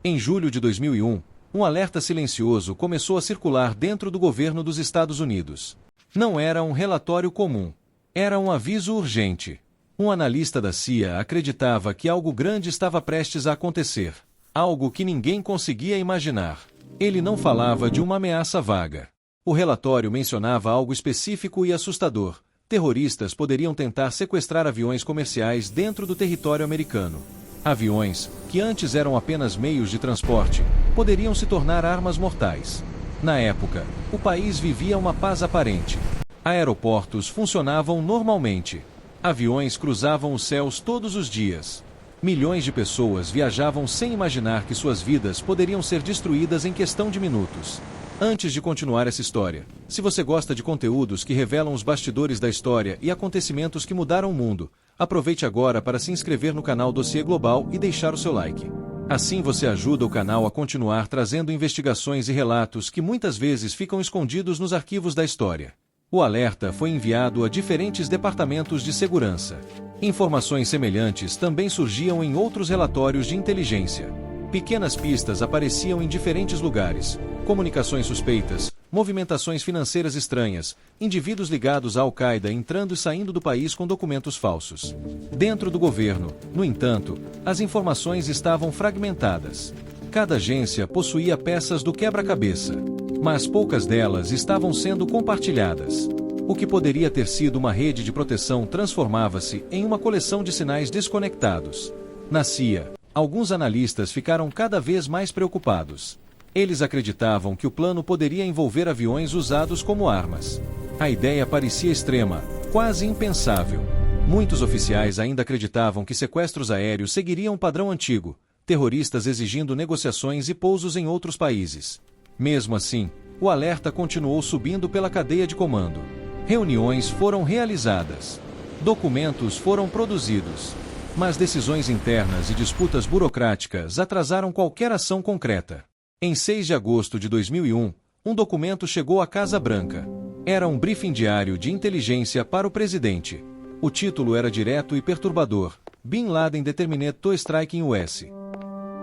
Em julho de 2001, um alerta silencioso começou a circular dentro do governo dos Estados Unidos. Não era um relatório comum. Era um aviso urgente. Um analista da CIA acreditava que algo grande estava prestes a acontecer. Algo que ninguém conseguia imaginar. Ele não falava de uma ameaça vaga. O relatório mencionava algo específico e assustador. Terroristas poderiam tentar sequestrar aviões comerciais dentro do território americano. Aviões, que antes eram apenas meios de transporte, poderiam se tornar armas mortais. Na época, o país vivia uma paz aparente. Aeroportos funcionavam normalmente. Aviões cruzavam os céus todos os dias. Milhões de pessoas viajavam sem imaginar que suas vidas poderiam ser destruídas em questão de minutos. Antes de continuar essa história, se você gosta de conteúdos que revelam os bastidores da história e acontecimentos que mudaram o mundo, aproveite agora para se inscrever no canal Dossiê Global e deixar o seu like. Assim você ajuda o canal a continuar trazendo investigações e relatos que muitas vezes ficam escondidos nos arquivos da história. O alerta foi enviado a diferentes departamentos de segurança. Informações semelhantes também surgiam em outros relatórios de inteligência. Pequenas pistas apareciam em diferentes lugares. Comunicações suspeitas, movimentações financeiras estranhas, indivíduos ligados à Al-Qaeda entrando e saindo do país com documentos falsos. Dentro do governo, no entanto, as informações estavam fragmentadas. Cada agência possuía peças do quebra-cabeça, mas poucas delas estavam sendo compartilhadas. O que poderia ter sido uma rede de proteção transformava-se em uma coleção de sinais desconectados. Na CIA, alguns analistas ficaram cada vez mais preocupados. Eles acreditavam que o plano poderia envolver aviões usados como armas. A ideia parecia extrema, quase impensável. Muitos oficiais ainda acreditavam que sequestros aéreos seguiriam um padrão antigo, terroristas exigindo negociações e pousos em outros países. Mesmo assim, o alerta continuou subindo pela cadeia de comando. Reuniões foram realizadas. Documentos foram produzidos. Mas decisões internas e disputas burocráticas atrasaram qualquer ação concreta. Em 6 de agosto de 2001, um documento chegou à Casa Branca. Era um briefing diário de inteligência para o presidente. O título era direto e perturbador: Bin Laden Determined to Strike in US.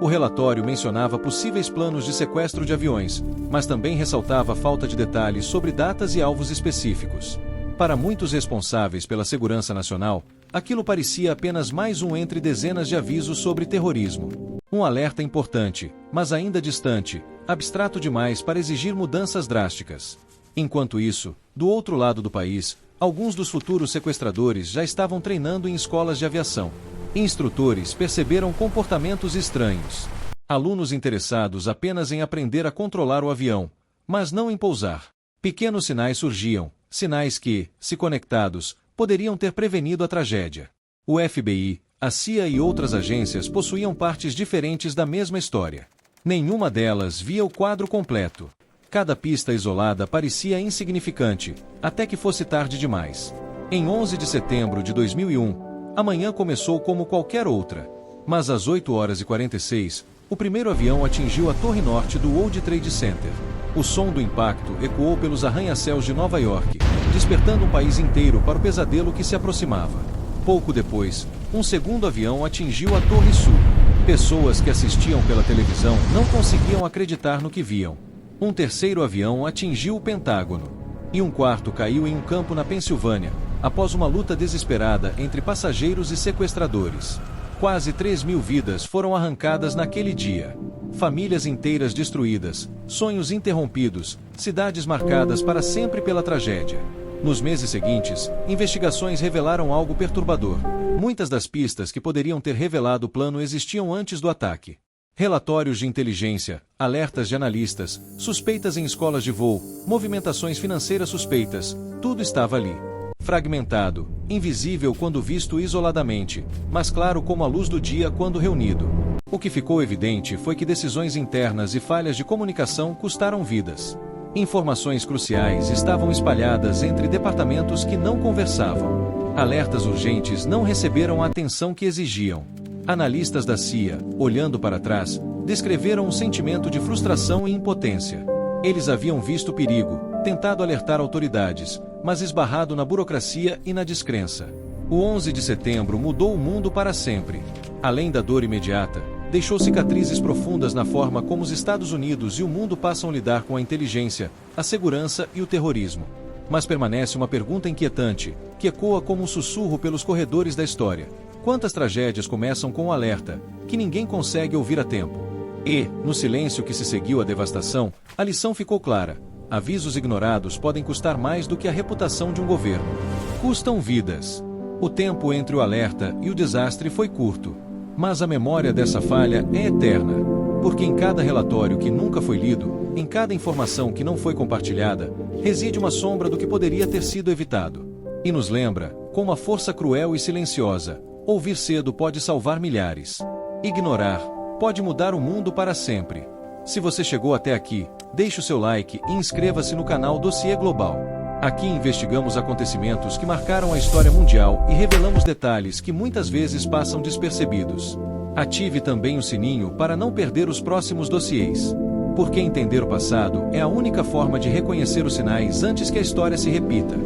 O relatório mencionava possíveis planos de sequestro de aviões, mas também ressaltava a falta de detalhes sobre datas e alvos específicos. Para muitos responsáveis pela segurança nacional, aquilo parecia apenas mais um entre dezenas de avisos sobre terrorismo. Um alerta importante, mas ainda distante, abstrato demais para exigir mudanças drásticas. Enquanto isso, do outro lado do país, alguns dos futuros sequestradores já estavam treinando em escolas de aviação. Instrutores perceberam comportamentos estranhos. Alunos interessados apenas em aprender a controlar o avião, mas não em pousar. Pequenos sinais surgiam, sinais que, se conectados, poderiam ter prevenido a tragédia. O FBI, a CIA e outras agências possuíam partes diferentes da mesma história. Nenhuma delas via o quadro completo. Cada pista isolada parecia insignificante, até que fosse tarde demais. Em 11 de setembro de 2001, a manhã começou como qualquer outra. Mas às 8h46, o primeiro avião atingiu a torre norte do World Trade Center. O som do impacto ecoou pelos arranha-céus de Nova York, despertando um país inteiro para o pesadelo que se aproximava. Pouco depois, um segundo avião atingiu a Torre Sul. Pessoas que assistiam pela televisão não conseguiam acreditar no que viam. Um terceiro avião atingiu o Pentágono. E um quarto caiu em um campo na Pensilvânia, após uma luta desesperada entre passageiros e sequestradores. Quase 3.000 vidas foram arrancadas naquele dia. Famílias inteiras destruídas, sonhos interrompidos, cidades marcadas para sempre pela tragédia. Nos meses seguintes, investigações revelaram algo perturbador. Muitas das pistas que poderiam ter revelado o plano existiam antes do ataque. Relatórios de inteligência, alertas de analistas, suspeitas em escolas de voo, movimentações financeiras suspeitas, tudo estava ali. Fragmentado, invisível quando visto isoladamente, mas claro como a luz do dia quando reunido. O que ficou evidente foi que decisões internas e falhas de comunicação custaram vidas. Informações cruciais estavam espalhadas entre departamentos que não conversavam. Alertas urgentes não receberam a atenção que exigiam. Analistas da CIA, olhando para trás, descreveram um sentimento de frustração e impotência. Eles haviam visto o perigo, tentado alertar autoridades, mas esbarrado na burocracia e na descrença. O 11 de setembro mudou o mundo para sempre. Além da dor imediata, deixou cicatrizes profundas na forma como os Estados Unidos e o mundo passam a lidar com a inteligência, a segurança e o terrorismo. Mas permanece uma pergunta inquietante, que ecoa como um sussurro pelos corredores da história. Quantas tragédias começam com um alerta, que ninguém consegue ouvir a tempo? E, no silêncio que se seguiu à devastação, a lição ficou clara. Avisos ignorados podem custar mais do que a reputação de um governo. Custam vidas. O tempo entre o alerta e o desastre foi curto. Mas a memória dessa falha é eterna. Porque em cada relatório que nunca foi lido, em cada informação que não foi compartilhada, reside uma sombra do que poderia ter sido evitado. E nos lembra, com uma força cruel e silenciosa, ouvir cedo pode salvar milhares. Ignorar pode mudar o mundo para sempre. Se você chegou até aqui, deixe o seu like e inscreva-se no canal Dossiê Global. Aqui investigamos acontecimentos que marcaram a história mundial e revelamos detalhes que muitas vezes passam despercebidos. Ative também o sininho para não perder os próximos dossiês. Porque entender o passado é a única forma de reconhecer os sinais antes que a história se repita.